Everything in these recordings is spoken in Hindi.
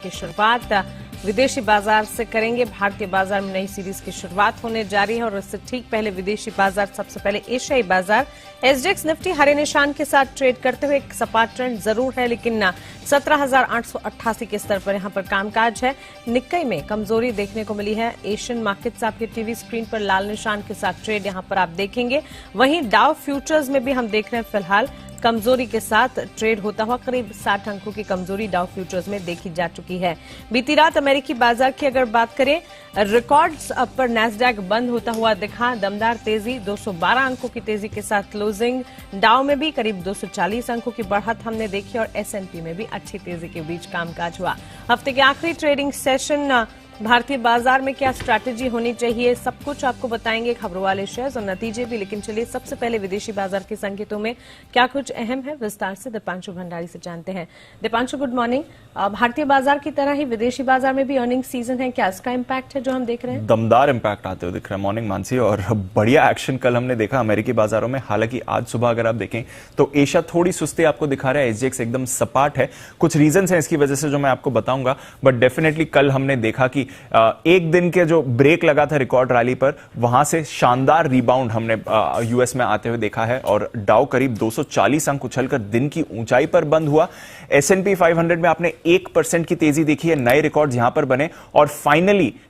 की शुरुआत विदेशी बाजार से करेंगे। भारतीय बाजार में नई सीरीज की शुरुआत होने जा रही है और इससे ठीक पहले विदेशी बाजार, सबसे पहले एशियाई बाजार एसजीएक्स निफ्टी हरे निशान के साथ ट्रेड करते हुए एक सपाट ट्रेंड जरूर है, लेकिन 17,888 के स्तर पर यहां पर कामकाज है। निक्कई में कमजोरी देखने को मिली है। एशियन मार्केट्स आपके टीवी स्क्रीन पर लाल निशान के साथ ट्रेड यहां पर आप देखेंगे। वहीं डाउ फ्यूचर्स में भी हम देख रहे हैं फिलहाल कमजोरी के साथ ट्रेड होता हुआ। करीब 60 अंकों की कमजोरी डाउ फ्यूचर्स में देखी जा चुकी है। बीती रात अमेरिकी बाजार की अगर बात करें, रिकॉर्ड्स पर नैस्डैक बंद होता हुआ दिखा। दमदार तेजी, 212 अंकों की तेजी के साथ क्लोजिंग। डाउ में भी करीब 240 अंकों की बढ़त हमने देखी और एसएनपी में भी अच्छी तेजी के बीच कामकाज हुआ। हफ्ते के आखिरी ट्रेडिंग सेशन भारतीय बाजार में क्या स्ट्रैटेजी होनी चाहिए, सब कुछ आपको बताएंगे, खबरों वाले शेयर्स और नतीजे भी। लेकिन चलिए सबसे पहले विदेशी बाजार के संकेतों में क्या कुछ अहम है, विस्तार से दीपांशु भंडारी से जानते हैं। Deepanshu, good morning. भारतीय बाजार की तरह ही विदेशी बाजार में भी अर्निंग सीजन है, क्या इसका इम्पैक्ट है जो हम देख रहे हैं? दमदार इम्पैक्ट आते हुए दिख रहा है मॉर्निंग मानसी, और बढ़िया एक्शन कल हमने देखा अमेरिकी बाजारों में। हालांकि आज सुबह अगर आप देखें तो एशिया थोड़ी सुस्ती आपको दिखा रहा है, एसजीएक्स एकदम सपाट है। कुछ रीजन है इसकी वजह से जो मैं आपको बताऊंगा, बट डेफिनेटली कल हमने देखा कि एक दिन के जो ब्रेक लगा था रिकॉर्ड रैली पर, वहां से शानदार रिबाउंड हमने यूएस में आते हुए देखा है और डाउ करीब 240 अंक उछलकर दिन की ऊंचाई पर बंद हुआ। एसएनपी 500 में आपने 1% की तेजी देखी है, नए रिकॉर्ड यहां पर बने। और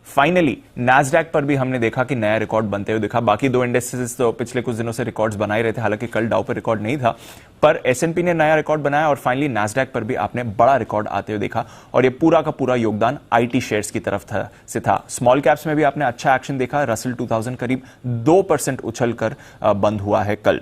फाइनली नैस्डैक पर भी हमने देखा कि नया रिकॉर्ड बनते हुए दिखा। बाकी दो इंडेक्सेस तो पिछले कुछ दिनों से रिकॉर्ड्स बना ही रहे थे, हालांकि कल डाउ पर रिकॉर्ड नहीं था, पर एसएनपी ने नया रिकॉर्ड बनाया और फाइनली नैस्डैक पर भी आपने बड़ा रिकॉर्ड आते हुए देखा। और ये पूरा का पूरा योगदान आईटी शेयर्स की तरफ था। स्मॉल कैप्स में भी आपने अच्छा एक्शन देखा। रसल 2000 करीब 2% उछलकर बंद हुआ है कल।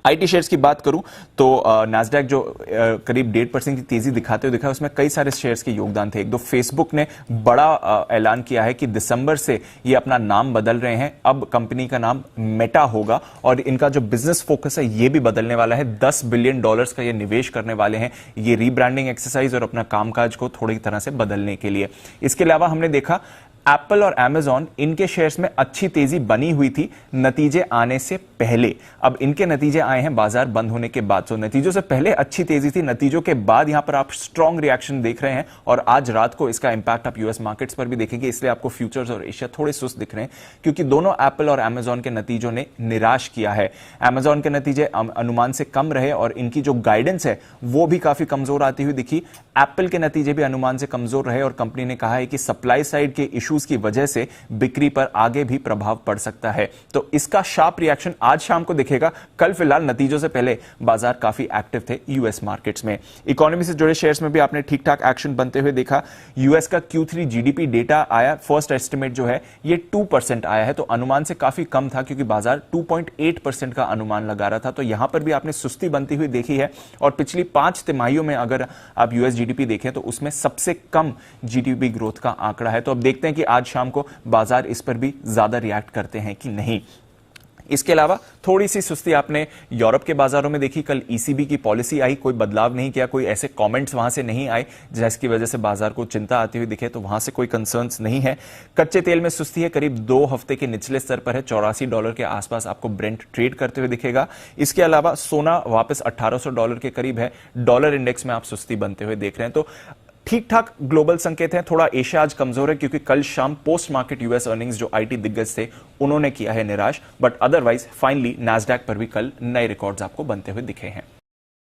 आईटी शेयर्स की बात करूं तो नैस्डैक जो करीब 1.5% की तेजी दिखाते हुए दिखा, उसमें कई सारे शेयर्स के योगदान थे। एक दो फेसबुक ने बड़ा ऐलान किया है कि दिसंबर से ये अपना नाम बदल रहे हैं, अब कंपनी का नाम मेटा होगा और इनका जो बिजनेस फोकस है ये भी बदलने वाला है। $10 बिलियन का ये निवेश करने वाले हैं, ये रीब्रांडिंग एक्सरसाइज और अपना कामकाज को थोड़ी तरह से बदलने के लिए। इसके अलावा हमने देखा एप्पल और अमेजॉन, इनके शेयर्स में अच्छी तेजी बनी हुई थी नतीजे आने से पहले। अब इनके नतीजे आए हैं बाजार बंद होने के बाद। तो नतीजों से पहले अच्छी तेजी थी, नतीजों के बाद यहां पर आप स्ट्रॉन्ग रिएक्शन देख रहे हैं और आज रात को इसका इंपैक्ट आप यूएस मार्केट्स पर भी देखेंगे। इसलिए आपको फ्यूचर्स और एशिया थोड़े सुस्त दिख रहे हैं, क्योंकि दोनों एप्पल और अमेजॉन के नतीजों ने निराश किया है। अमेजॉन के नतीजे अनुमान से कम रहे और इनकी जो गाइडेंस है वो भी काफी कमजोर आती हुई दिखी। एप्पल के नतीजे भी अनुमान से कमजोर रहे और कंपनी ने कहा है कि सप्लाई साइड के इश्यूज की वजह से बिक्री पर आगे भी प्रभाव पड़ सकता है। तो इसका शार्प रिएक्शन आज शाम को दिखेगा। कल फिलहाल नतीजों से पहले बाजार काफी एक्टिव थे यूएस मार्केट्स में। इकोनॉमी से जुड़े शेयर्स में भी आपने ठीक ठाक एक्शन बनते हुए देखा। यूएस का Q3 जीडीपी डेटा आया, फर्स्ट एस्टिमेट जो है ये 2% आया है, तो अनुमान से काफी कम था, क्योंकि बाजार 2.8% का अनुमान लगा रहा था। तो यहां पर भी आपने सुस्ती बनती हुई देखी है और पिछली 5 तिमाहियों में अगर आप यूएस जीडीपी देखें तो उसमें सबसे कम जीडीपी ग्रोथ का आंकड़ा है। तो अब देखते हैं कि आज शाम को बाजार इस पर भी ज्यादा रिएक्ट करते हैं कि नहीं। इसके अलावा थोड़ी सी सुस्ती आपने यूरोप के बाजारों में देखी। कल ईसीबी की पॉलिसी आई, कोई बदलाव नहीं किया, कोई ऐसे कमेंट्स वहां से नहीं आए जिसकी वजह से बाजार को चिंता आती हुई दिखे, तो वहां से कोई कंसर्न्स नहीं है। कच्चे तेल में सुस्ती है, करीब 2 हफ्ते के निचले स्तर पर है, $84 के आसपास आपको ब्रेंट ट्रेड करते हुए दिखेगा। इसके अलावा सोना वापस $1800 के करीब है। डॉलर इंडेक्स में आप सुस्ती बनते हुए देख रहे हैं। तो ठीक ठाक ग्लोबल संकेत हैं। थोड़ा एशिया आज कमजोर है, क्योंकि कल शाम पोस्ट मार्केट यूएस अर्निंग्स जो आईटी दिग्गज थे उन्होंने किया है निराश, बट अदरवाइज फाइनली नैस्डैक पर भी कल नए रिकॉर्ड्स आपको बनते हुए दिखे हैं।